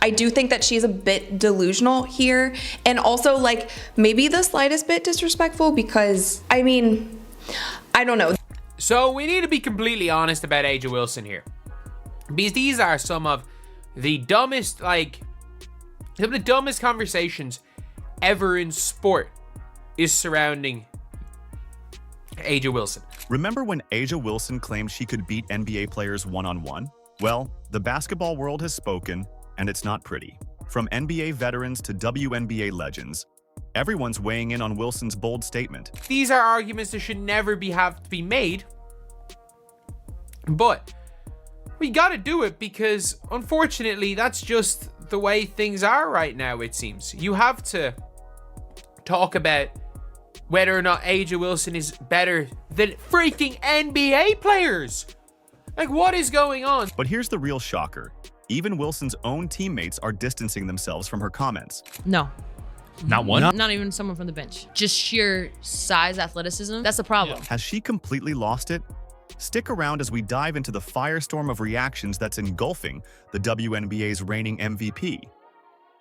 I do think that she's a bit delusional here, and also like maybe the slightest bit disrespectful, because I mean, I don't know. So we need to be completely honest about A'ja Wilson here, because these are some of the dumbest conversations ever in sport is surrounding A'ja Wilson. Remember when A'ja Wilson claimed she could beat NBA players one-on-one? Well, the basketball world has spoken, and it's not pretty. From NBA veterans to WNBA legends, everyone's weighing in on Wilson's bold statement. These are arguments that should never have to be made, but we gotta do it because, unfortunately, that's just the way things are right now, it seems. You have to talk about whether or not A'ja Wilson is better than freaking NBA players. Like, what is going on? But here's the real shocker. Even Wilson's own teammates are distancing themselves from her comments. No. Not one? Not even someone from the bench. Just sheer size, athleticism. That's the problem. Yeah. Has she completely lost it? Stick around as we dive into the firestorm of reactions that's engulfing the WNBA's reigning MVP.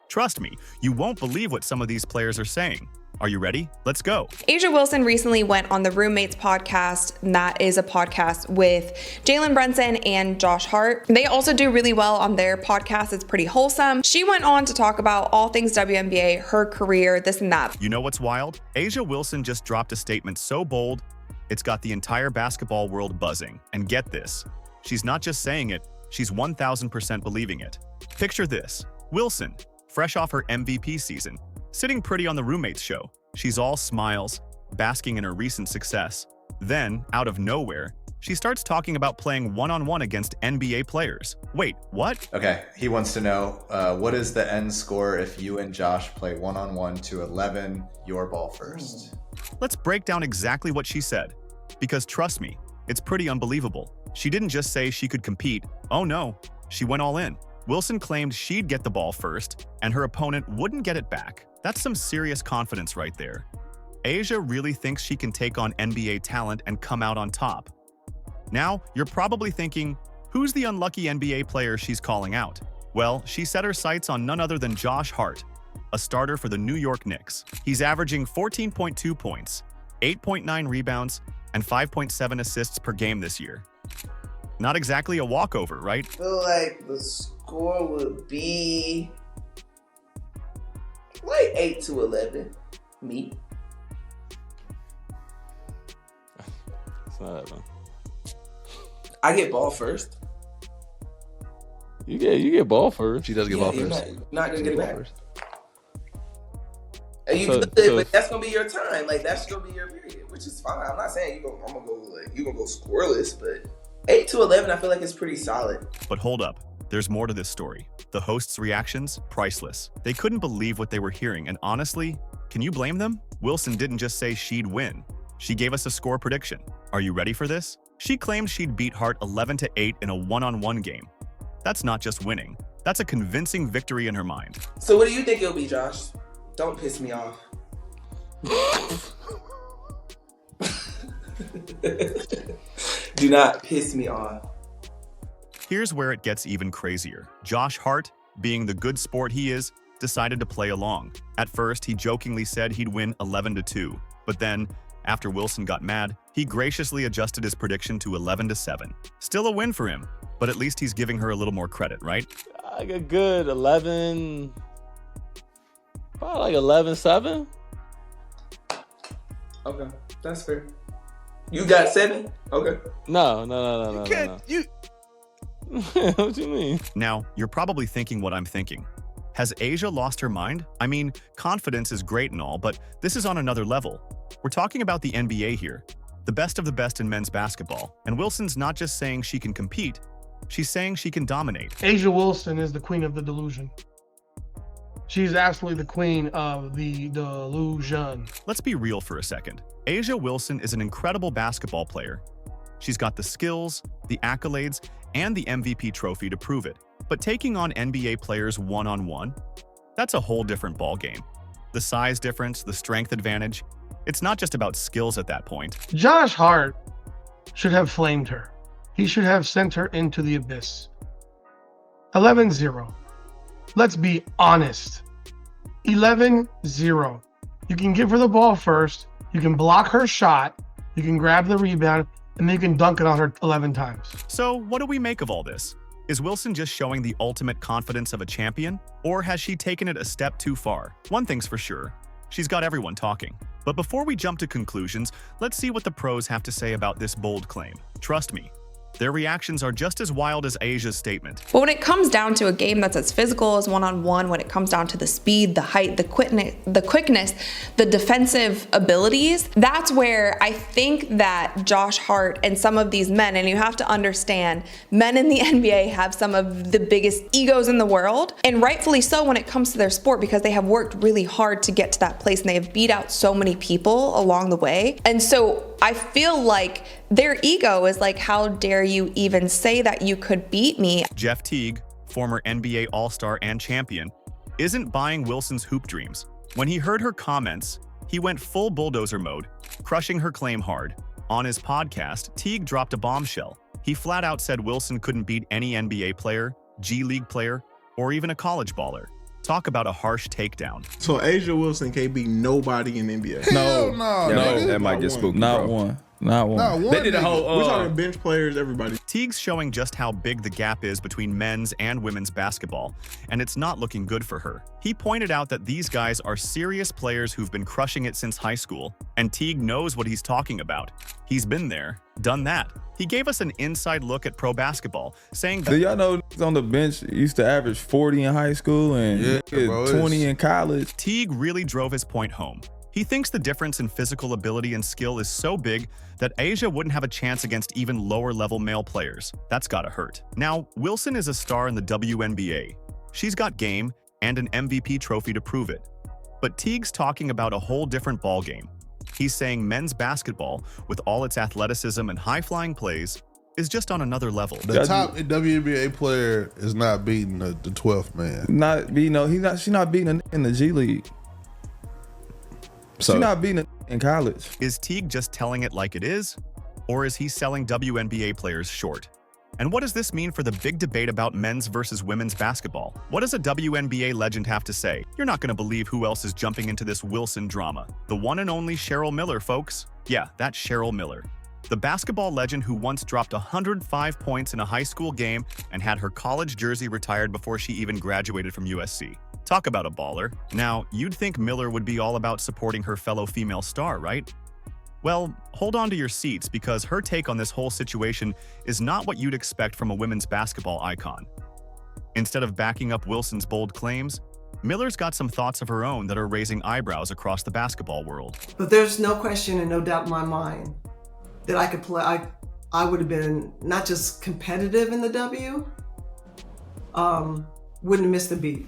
Trust me, you won't believe what some of these players are saying. Are you ready? Let's go. A'ja Wilson recently went on the Roommates podcast, and that is a podcast with Jalen Brunson and Josh Hart. They also do really well on their podcast. It's pretty wholesome. She went on to talk about all things WNBA, her career, this and that. You know what's wild? A'ja Wilson just dropped a statement so bold, it's got the entire basketball world buzzing. And get this, she's not just saying it, she's 1000% believing it. Picture this, Wilson, fresh off her MVP season, sitting pretty on the Roommates show. She's all smiles, basking in her recent success. Then, out of nowhere, she starts talking about playing one-on-one against NBA players. Wait, what? Okay, he wants to know, what is the end score if you and Josh play one-on-one to 11, your ball first? Let's break down exactly what she said. Because trust me, it's pretty unbelievable. She didn't just say she could compete. Oh no, she went all in. Wilson claimed she'd get the ball first, and her opponent wouldn't get it back. That's some serious confidence right there. A'ja really thinks she can take on NBA talent and come out on top. Now, you're probably thinking, who's the unlucky NBA player she's calling out? Well, she set her sights on none other than Josh Hart, a starter for the New York Knicks. He's averaging 14.2 points, 8.9 rebounds, and 5.7 assists per game this year. Not exactly a walkover, right? I feel like the score would be like 8-11. Me. It's not that, man. I get ball first. You get ball first. She does get ball You're first. not gonna get it back. First. And you So- could, so- but that's gonna be your time. Like that's gonna be your period, which is fine. I'm not saying you gonna go scoreless, but 8-11, I feel like it's pretty solid. But hold up, there's more to this story. The hosts' reactions, priceless. They couldn't believe what they were hearing, and honestly, can you blame them? Wilson didn't just say she'd win. She gave us a score prediction. Are you ready for this? She claimed she'd beat Hart 11-8 in a one-on-one game. That's not just winning. That's a convincing victory in her mind. So what do you think it'll be, Josh? Don't piss me off. Do not piss me off. Here's where it gets even crazier. Josh Hart, being the good sport he is, decided to play along. At first, he jokingly said he'd win 11-2, but then, after Wilson got mad, he graciously adjusted his prediction to 11-7. Still a win for him, but at least he's giving her a little more credit, right? Like a good 11, probably like 11-7. Okay, that's fair. You got 7? Okay. No. You What you mean? Now, you're probably thinking what I'm thinking. Has A'ja lost her mind? I mean, confidence is great and all, but this is on another level. We're talking about the NBA here, the best of the best in men's basketball. And Wilson's not just saying she can compete, she's saying she can dominate. A'ja Wilson is the queen of the delusion. She's absolutely the queen of the delusion. Let's be real for a second. A'ja Wilson is an incredible basketball player. She's got the skills, the accolades, and the MVP trophy to prove it. But taking on NBA players one-on-one, that's a whole different ballgame. The size difference, the strength advantage, it's not just about skills at that point. Josh Hart should have flamed her. He should have sent her into the abyss. 11-0. let's be honest. 11-0. You can give her the ball first. You can block her shot. You can grab the rebound, and then you can dunk it on her 11 times. So what do we make of all this? Is Wilson just showing the ultimate confidence of a champion? Or has she taken it a step too far? One thing's for sure, she's got everyone talking. But before we jump to conclusions, let's see what the pros have to say about this bold claim. Trust me, their reactions are just as wild as Asia's statement. But when it comes down to a game that's as physical as one-on-one, when it comes down to the speed, the height, the quickness, the defensive abilities, that's where I think that Josh Hart and some of these men, and you have to understand, men in the NBA have some of the biggest egos in the world, and rightfully so when it comes to their sport, because they have worked really hard to get to that place and they have beat out so many people along the way. And so I feel like their ego is like, how dare you even say that you could beat me? Jeff Teague, former NBA All-Star and champion, isn't buying Wilson's hoop dreams. When he heard her comments, he went full bulldozer mode, crushing her claim hard. On his podcast, Teague dropped a bombshell. He flat out said Wilson couldn't beat any NBA player, G League player, or even a college baller. Talk about a harsh takedown. So Asia Wilson can't beat nobody in the NBA. No, that might get spooky. Not bro. one. Not one. They did a whole. We're talking bench players, everybody. Teague's showing just how big the gap is between men's and women's basketball, and it's not looking good for her. He pointed out that these guys are serious players who've been crushing it since high school, and Teague knows what he's talking about. He's been there, done that. He gave us an inside look at pro basketball, saying that— Do y'all know on the bench used to average 40 in high school and 20 in college? Teague really drove his point home. He thinks the difference in physical ability and skill is so big that Asia wouldn't have a chance against even lower-level male players. That's gotta hurt. Now, Wilson is a star in the WNBA. She's got game and an MVP trophy to prove it. But Teague's talking about a whole different ballgame. He's saying men's basketball, with all its athleticism and high-flying plays, is just on another level. The top WNBA player is not beating the 12th man. Not beating, she's not beating in the G League. So, she's not beating in college. Is Teague just telling it like it is? Or is he selling WNBA players short? And what does this mean for the big debate about men's versus women's basketball? What does a WNBA legend have to say? You're not going to believe who else is jumping into this Wilson drama. The one and only Cheryl Miller, folks. Yeah, that's Cheryl Miller. The basketball legend who once dropped 105 points in a high school game and had her college jersey retired before she even graduated from USC. Talk about a baller. Now, you'd think Miller would be all about supporting her fellow female star, right? Well, hold on to your seats because her take on this whole situation is not what you'd expect from a women's basketball icon. Instead of backing up Wilson's bold claims, Miller's got some thoughts of her own that are raising eyebrows across the basketball world. But there's no question and no doubt in my mind that I could play. I would have been not just competitive in the W, wouldn't have missed the beat.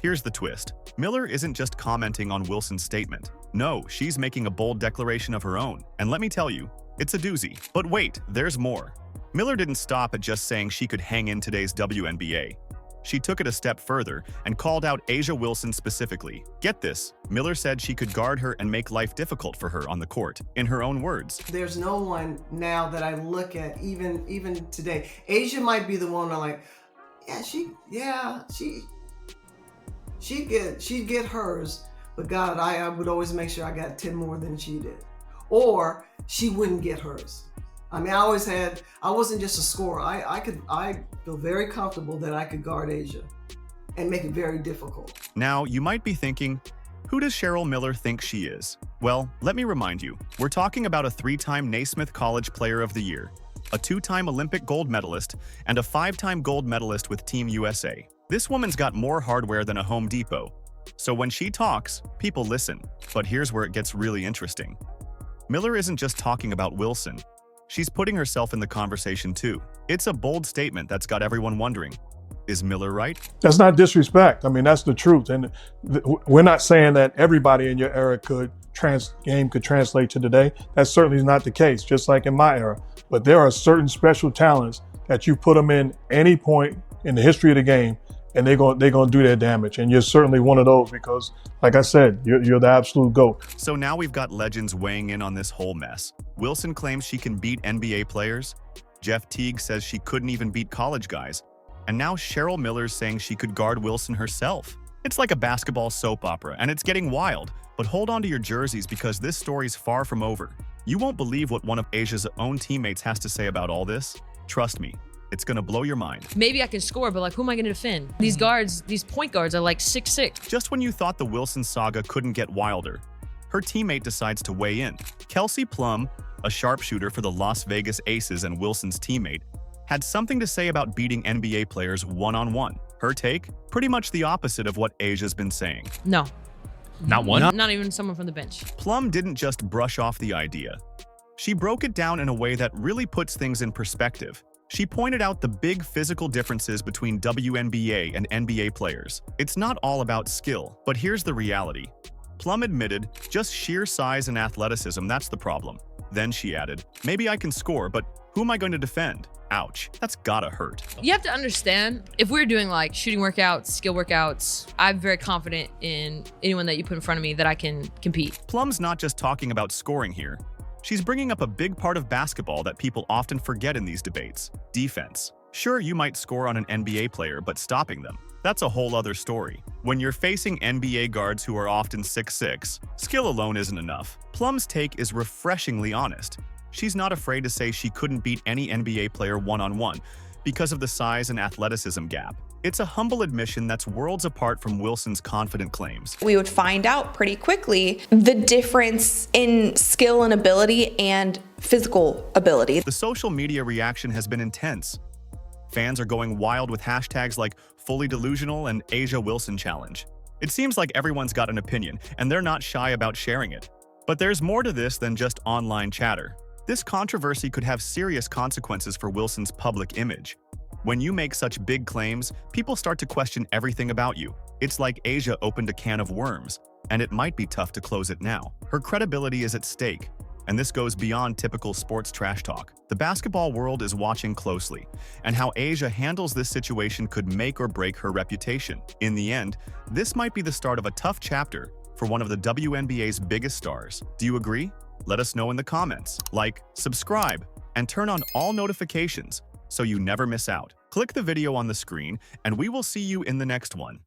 Here's the twist. Miller isn't just commenting on Wilson's statement. No, she's making a bold declaration of her own. And let me tell you, it's a doozy. But wait, there's more. Miller didn't stop at just saying she could hang in today's WNBA. She took it a step further and called out Asia Wilson specifically. Get this, Miller said she could guard her and make life difficult for her on the court. In her own words, there's no one now that I look at, even today. Asia might be the one I'm like, she'd get hers, but God, I would always make sure I got 10 more than she did. Or she wouldn't get hers. I mean, I wasn't just a scorer. I feel very comfortable that I could guard Asia and make it very difficult. Now, you might be thinking, who does Cheryl Miller think she is? Well, let me remind you, we're talking about a 3-time Naismith College Player of the Year, a 2-time Olympic gold medalist, and a 5-time gold medalist with Team USA. This woman's got more hardware than a Home Depot. So when she talks, people listen. But here's where it gets really interesting. Miller isn't just talking about Wilson. She's putting herself in the conversation too. It's a bold statement that's got everyone wondering, is Miller right? That's not disrespect. I mean, that's the truth. And we're not saying that everybody in your era could translate to today. That certainly is not the case, just like in my era. But there are certain special talents that you put them in any point in the history of the game, and they're going to do their damage. And you're certainly one of those because, like I said, you're the absolute GOAT. So now we've got legends weighing in on this whole mess. Wilson claims she can beat NBA players. Jeff Teague says she couldn't even beat college guys. And now Cheryl Miller's saying she could guard Wilson herself. It's like a basketball soap opera, and it's getting wild. But hold on to your jerseys because this story's far from over. You won't believe what one of Asia's own teammates has to say about all this. Trust me, it's gonna blow your mind. Maybe I can score, but like, who am I gonna defend? These guards, these point guards are like 6'6". Just when you thought the Wilson saga couldn't get wilder, her teammate decides to weigh in. Kelsey Plum, a sharpshooter for the Las Vegas Aces and Wilson's teammate, had something to say about beating NBA players one-on-one. Her take? Pretty much the opposite of what Asia's been saying. No. Not one? Not even someone from the bench. Plum didn't just brush off the idea. She broke it down in a way that really puts things in perspective. She pointed out the big physical differences between WNBA and NBA players. It's not all about skill, but here's the reality. Plum admitted, just sheer size and athleticism, that's the problem. Then she added, maybe I can score, but who am I going to defend? Ouch, that's gotta hurt. You have to understand, if we're doing like shooting workouts, skill workouts, I'm very confident in anyone that you put in front of me that I can compete. Plum's not just talking about scoring here. She's bringing up a big part of basketball that people often forget in these debates: defense. Sure, you might score on an NBA player, but stopping them, that's a whole other story. When you're facing NBA guards who are often 6'6", skill alone isn't enough. Plum's take is refreshingly honest. She's not afraid to say she couldn't beat any NBA player one-on-one because of the size and athleticism gap. It's a humble admission that's worlds apart from Wilson's confident claims. We would find out pretty quickly the difference in skill and ability and physical ability. The social media reaction has been intense. Fans are going wild with hashtags like Fully Delusional and Asia Wilson Challenge. It seems like everyone's got an opinion, and they're not shy about sharing it. But there's more to this than just online chatter. This controversy could have serious consequences for Wilson's public image. When you make such big claims, people start to question everything about you. It's like Asia opened a can of worms, and it might be tough to close it now. Her credibility is at stake, and this goes beyond typical sports trash talk. The basketball world is watching closely, and how Asia handles this situation could make or break her reputation. In the end, this might be the start of a tough chapter for one of the WNBA's biggest stars. Do you agree? Let us know in the comments. Like, subscribe, and turn on all notifications so you never miss out. Click the video on the screen, and we will see you in the next one.